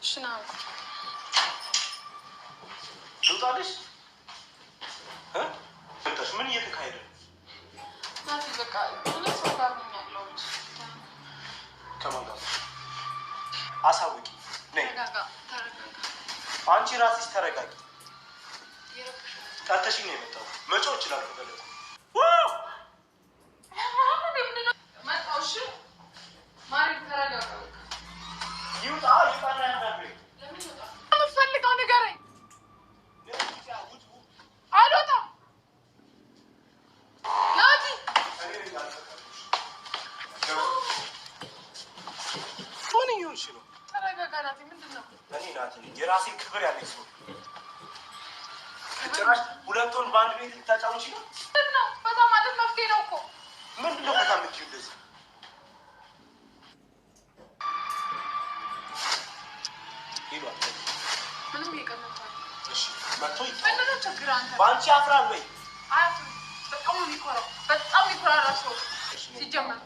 شنو ልውጣልሽ? እንተሽ ምን እየተካሄደ ናቲ? በቃ ሁለት ሰው ጋር ነኝ ያለሁት። ከማን ጋር? አሳውቂ። ነይ። ተረጋጋ። አንቺ ራስሽ ተረጋጊ። ጠርተሽኝ ነው የመጣው። መጮህ እችላለሁ ከፈለኩ። ይውጣ ይውጣና ያናግረኝ። የምትፈልገው ንገረኝ። አልወጣም። ናቲ ምን እየሆንሽ ነው? ተረጋጋ ናቲ። ምንድን ነው? እኔ ናቲ የራሴን ክብር ያለኝ ሰው ጭራሽ ሁለቱን በአንድ ቤት ልታጫውቺ ነው? ምንድን ነው? ፈታ ማለት መፍትሄ ነው እኮ። ምንድን ነው ፈታ የምትይው እንደዚህ? ምንም እየቀለድኩ እሺ መጥቶ ምንድን ነው ችግር? አንተ በአንቺ አፍራል ወይ? አያፍርም። በጣም ነው የሚኮራው። በጣም የሚኮራራ ሰው ሲጀመር።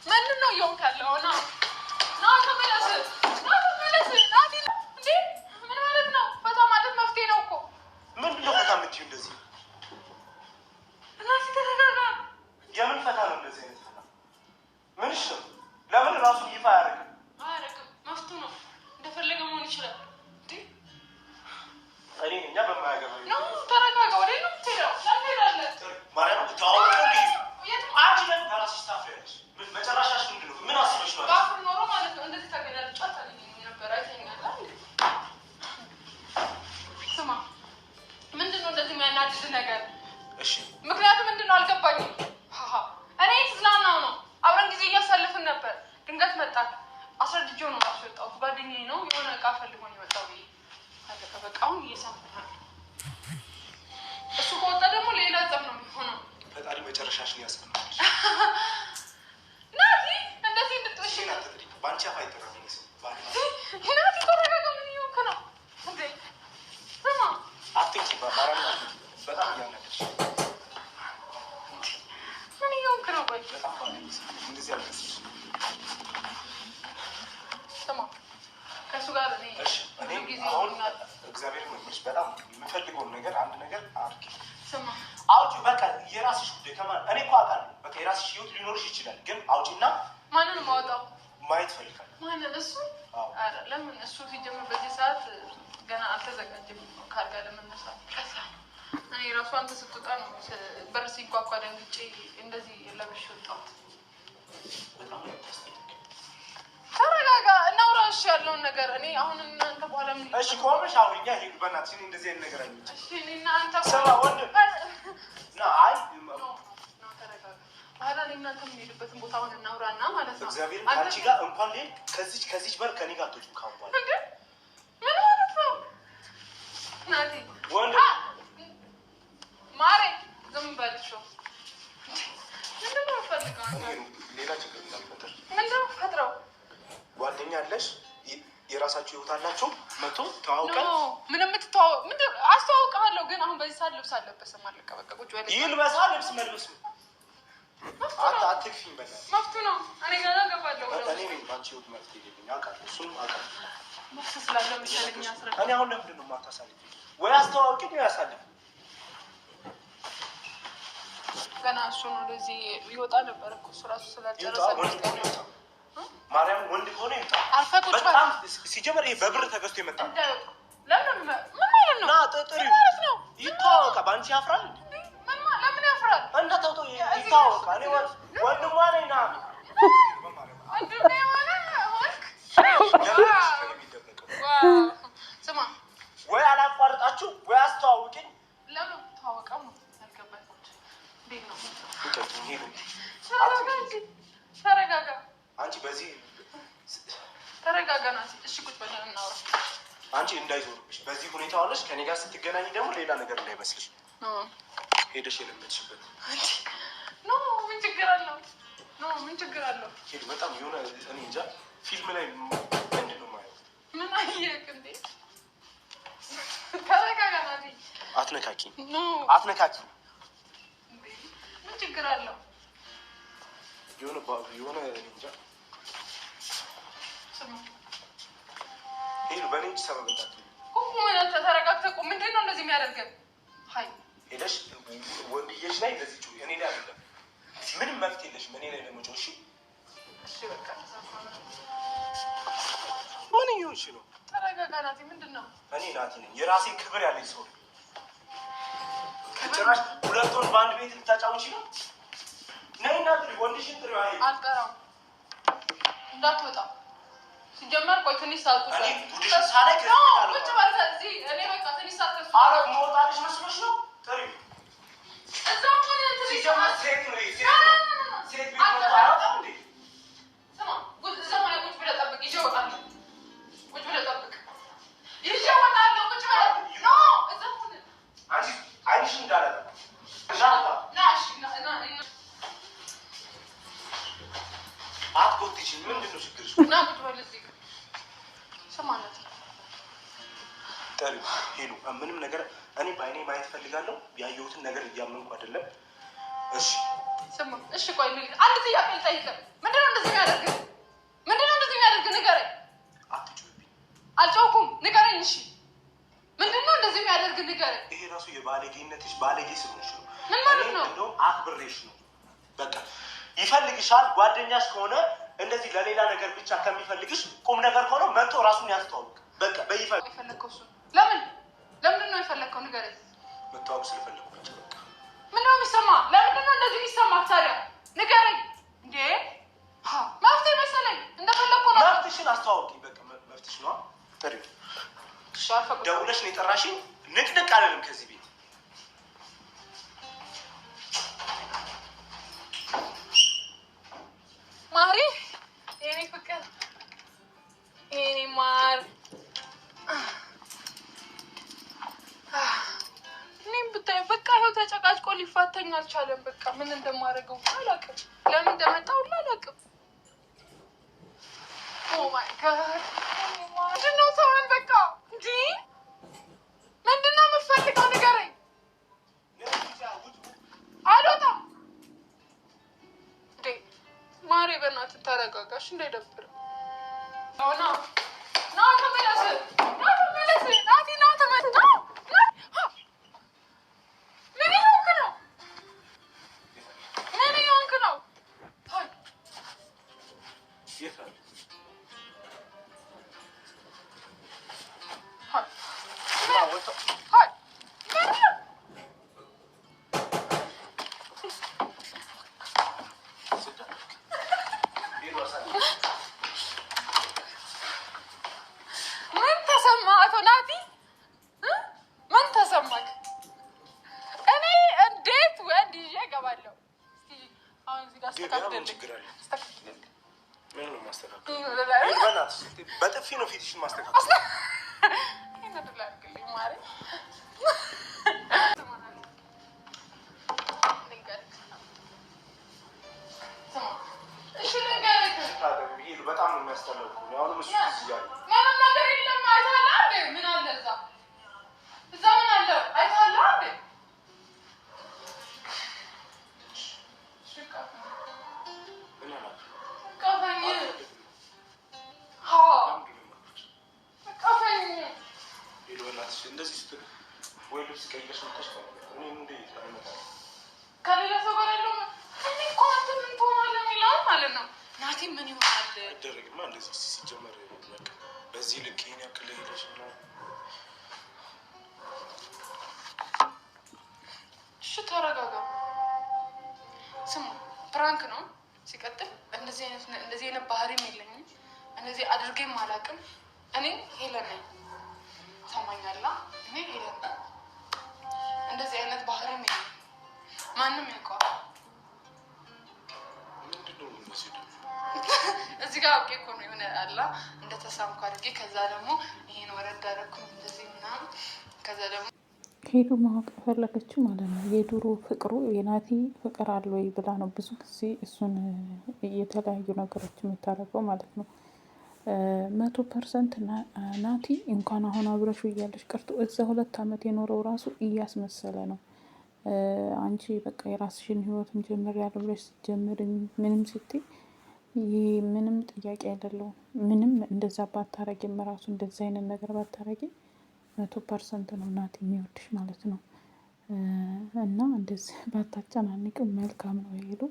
ምንድን ነው እየሆንክ ያለው? ና ተመለስ፣ ና ተመለስ። ናቲ እንዴ ምን ማለት ነው? ፈታ ማለት መፍትሄ ነው እኮ። ምንድን ነው ፈታ የምትይው እንደዚህ? ናቲ ተረጋጋ። የምን ፈታ ነው እንደዚህ አይነት ፈታ? ምንሽ ነው? ለምን ራሱን ይፋ አያደርግም? አያደርግም። መፍቱ ነው። እንደፈለገ መሆን ይችላል። እኔ እኛ በማያገባኝ ነው። ተረጋጋ። ወዴት ነው የምትሄደው? ለምን ሄዳለህ? ማርያም ታወቀልኝ። አንቺ ለምን ራስሽ ታፍሪያለሽ? መጨረሻሽ ምንድን ነው? ምን አስበሽ ነው? ባፍር ኖሮ ማለት ነው እንደዚህ ተገናልጫ ታገኘኝ ነበር። አይተኛል። ስማ፣ ምንድን ነው እንደዚህ የሚያናድድ ነገር? እሺ ምክንያቱም ምንድን ነው አልገባኝም። እኔ የተዝናናው ነው። አብረን ጊዜ እያሳልፍን ነበር። ድንገት መጣ። አስረድቼው ነው ያስወጣሁት። ጓደኛዬ ነው የሆነ እቃ ፈልጎ ነው የመጣው ብዬ አለቀ። በቃ አሁን እየሰማህ እሱ ከወጣ ደግሞ ሌላ ጸብ ነው የሚሆነው። ፈጣሪ መጨረሻሽን ያስቀምጥልሽ። ናቲ እንደዚህ እንድትወሺ ናት ትሪክ ባንቺ አፍ አይጠራም። ናቲ ተረጋጋ። ምን እየሆንክ ነው እንዴ? ስማ አትንኪ። ባባራም በጣም እያናደድሽ። ምን እየሆንክ ነው? ቆይ በጣም እንደዚህ አልከስሽ። ስማ ከእሱ ጋር እኔ አሁን እግዚአብሔር ይመስገን በጣም የምፈልገውን ነገር አንድ ነገር አድርጊ። ስማ አውጪ። በቃ የራስሽ ጉዳይ ከማን እኔ እኮ አውቃለሁ። በቃ የራስሽ ህይወት ሊኖርሽ ይችላል፣ ግን አውጪና ማንን ማወጣው ማየት ፈልጋለሁ። ማንን? እሱ ኧረ ለምን እሱ ሲጀምር በዚህ ሰዓት ገና አልተዘጋጀም ካልጋ ለመነሳት። እኔ ራሱ አንተ ስትወጣ ነው በር ሲንኳኳ ደንግጬ እንደዚህ ለብሼ ወጣሁት። ተረጋጋ። እናውራ እሺ ያለውን ነገር። እኔ አሁን እናንተ በኋላ ምን እሺ ቆመሽ አውሪኛ። ሄዱ በእናትሽ እኔ እንደዚህ አይነት ነገር አይመች። እሺ እኔ እና አንተ ሰማ ወንድ ና አይ ተረጋጋ። በኋላ እኔ እናንተ የምንሄድበትን ቦታ አሁን እናውራና ማለት ነው። እግዚአብሔር አንቺ ጋር እንኳን ልሄድ ከዚች በር ከኔ ጋር አትወጪም ካሁን በኋላ። እንዴ ምን ማለት ነው? ናቲ ወንድ ማሬ ዝም በልሽ። ምንድን ነው የምፈልገው? ሌላ ችግር እንዳልፈጠር። ምንድን ነው የምፈጥረው? ጓደኛ አለሽ? የራሳችሁ ህይወት አላችሁ? መቶ ተዋውቀን ምንም የምትተዋወቅ ምንድን አስተዋውቅሃለሁ፣ ግን አሁን በዚህ ሰዓት ልብስ አለበስም። አለቀ በቃ። ቁጭ በል። ይልበሳ ልብስ መልበስ ነው። አትክፊኝ በእናትሽ። መፍቱ ነው። እኔ ገና ገባለሁ። እኔ ነኝ በአንቺ ህይወት መፍት የለኝ አውቃለሁ። እሱንም አውቃለሁ። መፍት ስላለ መሰለኝ ያስረዳል። እኔ አሁን ለምንድን ነው የማታሳልፊኝ? ወይ አስተዋውቂኝ ወይ አሳልፊኝ። ገና እሱ ነው እንደዚህ ይወጣ ነበር እኮ እሱ ራሱ ስላልጨረሰ ማርያም ወንድ ከሆነ ይምጣ። በጣም ሲጀመር ይሄ በብር ተገዝቶ ይመጣ። ለምን ምን ማለት ነው? ና ጥሪው ይታወቃ። በአንቺ ያፍራል። ለምን ያፍራል? እንደተውቶ ይታወቃ። እኔ ወንድሟ ነኝ። ና ስማ፣ ወይ አላቋርጣችሁ ወይ አስተዋውቂኝ። ለምን ተዋወቀው ነው ያልገባኝ። ተረጋጋ። አንቺ በዚህ ተረጋጋ ናት። እሺ ቁጭ በለን እናውራ። አንቺ እንዳይዞርብሽ በዚህ ሁኔታ ዋለሽ። ከኔ ጋር ስትገናኝ ደግሞ ሌላ ነገር እንዳይመስልሽ። ሄደሽ የለመድሽበት ኖ ምን ችግር አለው? ኖ ምን ችግር አለው? ሄዱ በጣም የሆነ እኔ እንጃ ፊልም ላይ ምንድን ነው የማየው? ምን አየህ እንዴ? ተረጋጋ ናት። አትነካኪ አትነካኪ። ምን ችግር አለው? የሆነ እንጃ ሄዱ በእኔ እጅ ሰበብ እንዳትሆኝ። ተረጋግተህ ቁም። ምንድን ነው እንደዚህ የሚያደርገን? ሀይ ሄደሽ ወንድዬሽ ላይ እንደዚህ ጩኸ። እኔ ላይ አይደለም። ምንም መፍትሄ የለሽም። እኔ ላይ ደግሞ ጮህ። እሺ በቃ ምን እየሆንሽ ነው? ተረጋጋ ናቲ። ምንድን ነው? እኔ ናቲ ነኝ። የራሴ ክብር ያለኝ ሰው። ጭራሽ ሁለት ወንድ በአንድ ቤት ልታጫውቺ ነው? ነይ እና ጥሪ፣ ወንድሽን ጥሪ። አልጠራም፣ እንዳትወጣ። ሲጀመር ቆይ ትንሽ ሳልኩ እኔ ቡድሽ ሳላይ ቁጭ በል እዚህ። እኔ በቃ ትንሽ ሳልኩ አረብ መውጣልሽ መስሎሽ ነው? ጥሪ እዛ ሆነ ሲጀመር ሴት ነው ሴት ቤት መጣ አያወጣም እንዴ? ስማ እዛ ሆነ ቁጭ ብለህ ጠብቅ። ይዤ እወጣለሁ። ቁጭ ብለህ ጠብቅ። ይዤ እወጣለሁ። ቁጭ ብለህ ኖ እዛ ሆነ አንቺ አይንሽ እንዳለ እንዳታ ናሽ አትጎትቺ። ምንድን ነው ችግርሽ? ና ቁጭ በል እዚህ። ስማ ናቲ ጠሪ ሄሉ፣ ምንም ነገር እኔ በአይኔ ማየት ፈልጋለሁ። ያየሁትን ነገር እያመንኩ አይደለም። እሺ ስማ፣ እሺ ቆይ አንድ ጥያቄ ልጠይቅህ። ምንድን ነው እንደዚህ የሚያደርግህ? ምንድን ነው እንደዚህ የሚያደርግህ? ንገረኝ። አትጩህብኝ። አልጮህኩም፣ ንገረኝ። እሺ ምንድን ነው እንደዚህ የሚያደርግህ? ንገረኝ። ይሄ ራሱ የባለጌነትሽ ባለጌ ስለሆንሽ ነው። ምን ማለት ነው? እንደውም አክብሬሽ ነው። በቃ ይፈልግሻል። ጓደኛሽ ከሆነ እንደዚህ ለሌላ ነገር ብቻ ከሚፈልግሽ ቁም ነገር ከሆነ መጥቶ ራሱን ያስተዋውቅ። በቃ በይፋ የፈለግከው እሱ ለምንድን ነው የፈለግከው? ንገረኝ። መታወቅ ስለፈለጉ ብቻ። በቃ ምንድን ነው የሚሰማ? ለምንድን ነው እንደዚህ የሚሰማ? ታዲያ ንገረኝ። እንዴ መፍትሄ መሰለኝ። እንደፈለግኩ ነው። መፍትሽን አስተዋውቂ። በቃ መፍትሽ ነው። ጥሪ ደውለሽ ነው የጠራሽኝ። ንቅንቅ አለንም ከዚህ ቤት። ማሪ፣ የኔ ፍቅር፣ የኔ ማር፣ እኔም ብታይ በቃ ይኸው ተጨቃጭቆ ሊፋተኝ አልቻለም። በቃ ምን እንደማደርገው አላውቅም። ለምን እንደመጣሁ አላውቅም። ኦ ማይ ጋድ! ምንድን ነው ተወን በቃ። እንዲ ምንድን ነው የምትፈልገው? ንገረኝ። አልወጣም። እንዴ ማሬ በእናትህ ተረጋጋሽ፣ እንዳይደብር። ና ተመለስ፣ ናቲ ና ተመለስ። ምን እየሆንክ ነው? ምን እየሆንክ ነው? ምን ተሰማህ አቶ ናቲ? ምን ተሰማህ? እኔ እንዴት ወንድ ይዤ እገባለሁ? አሁን እዚህ ጋር በጥፊ ነው ፊትሽን ማስተካከል። በጣም ነው የሚያስጠላው። አሁንም እሱ ምንም ነገር የለም። አይተኸዋል አይደል? ምን አለ እዛ ምን አለ? አይተኸዋል አይደል? እንደዚህ ስትል ወይ ልብስ ቀይረሽ መጥተሽ ከሌላ ሰው ጋር ያለው እኔ እኮ አንተ ምን ትሆናለህ የሚለውን ማለት ነው። ናቲ ምን ይሆናል? አይደረግማ እንደዚህ ሲጀመር በዚህ ልክ ይሄን ያክል ሄደሽ ነው። እሺ ተረጋጋ። ስሙ ፕራንክ ነው። ሲቀጥል እንደዚህ አይነት ባህሪም የለኝም። እንደዚህ አድርጌም አላውቅም። እኔ ሄለን ነኝ። ሰማኛላ። እኔ ሄለን ነኝ። እንደዚህ አይነት ባህሪም የለኝም። ማንም ያውቀዋል። እዚህ ጋር አውቄ እኮ ነው የሆነ አላ እንደተሳምኩ አድርጌ ከዛ ደግሞ ይሄን ወረድ አደረኩ እንደዚህ ምናምን ከዛ ደግሞ ሄዱ ማወቅ የፈለገችው ማለት ነው የድሮ ፍቅሩ የናቲ ፍቅር አለ ወይ ብላ ነው ብዙ ጊዜ እሱን የተለያዩ ነገሮች የምታደርገው ማለት ነው። 100% ናቲ እንኳን አሁን አብረሹ እያለሽ ቀርቶ እዛ 2 ዓመት የኖረው ራሱ እያስመሰለ ነው። አንቺ በቃ የራስሽን ህይወትን ጀምር ያለ ብለሽ ስትጀምር ምንም ስትይ ይህ ምንም ጥያቄ አይደለውም። ምንም እንደዛ ባታረጊም ራሱ እንደዚ አይነት ነገር ባታረጊ 100% ነው ናቲ የሚወድሽ ማለት ነው። እና እንደዚህ ባታጨናንቅም መልካም ነው። ሄሉ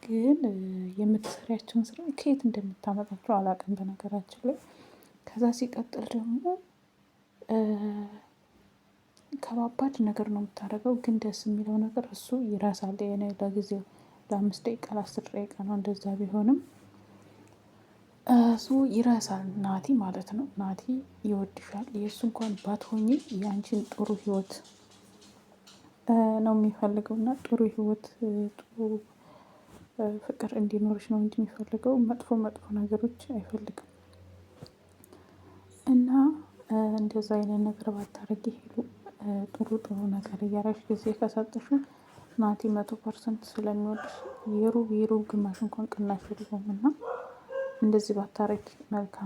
ግን የምትሰሪያቸውን ስራ ከየት እንደምታመጣቸው አላውቅም በነገራችን ላይ። ከዛ ሲቀጥል ደግሞ ከባባድ ነገር ነው የምታደርገው። ግን ደስ የሚለው ነገር እሱ ይረሳል። የኔ ለጊዜው ለ5 ደቂቃ ለ10 ደቂቃ ነው እንደዛ ቢሆንም እሱ ይረሳል። ናቲ ማለት ነው። ናቲ ይወድሻል። የእሱ እንኳን ባትሆኚ የአንቺን ጥሩ ህይወት ነው የሚፈልገው እና ጥሩ ህይወት ጥሩ ፍቅር እንዲኖርሽ ነው እንጂ የሚፈልገው መጥፎ መጥፎ ነገሮች አይፈልግም። እና እንደዛ አይነት ነገር ባታረጊ ሄሉ ጥሩ ጥሩ ነገር እያረግሽ ጊዜ ከሰጠሽ ናቲ 100% ስለሚወድሽ የሩብ ግማሽ እንኳን ቅናሽ የለውም እና እንደዚህ ባታረጊ መልካም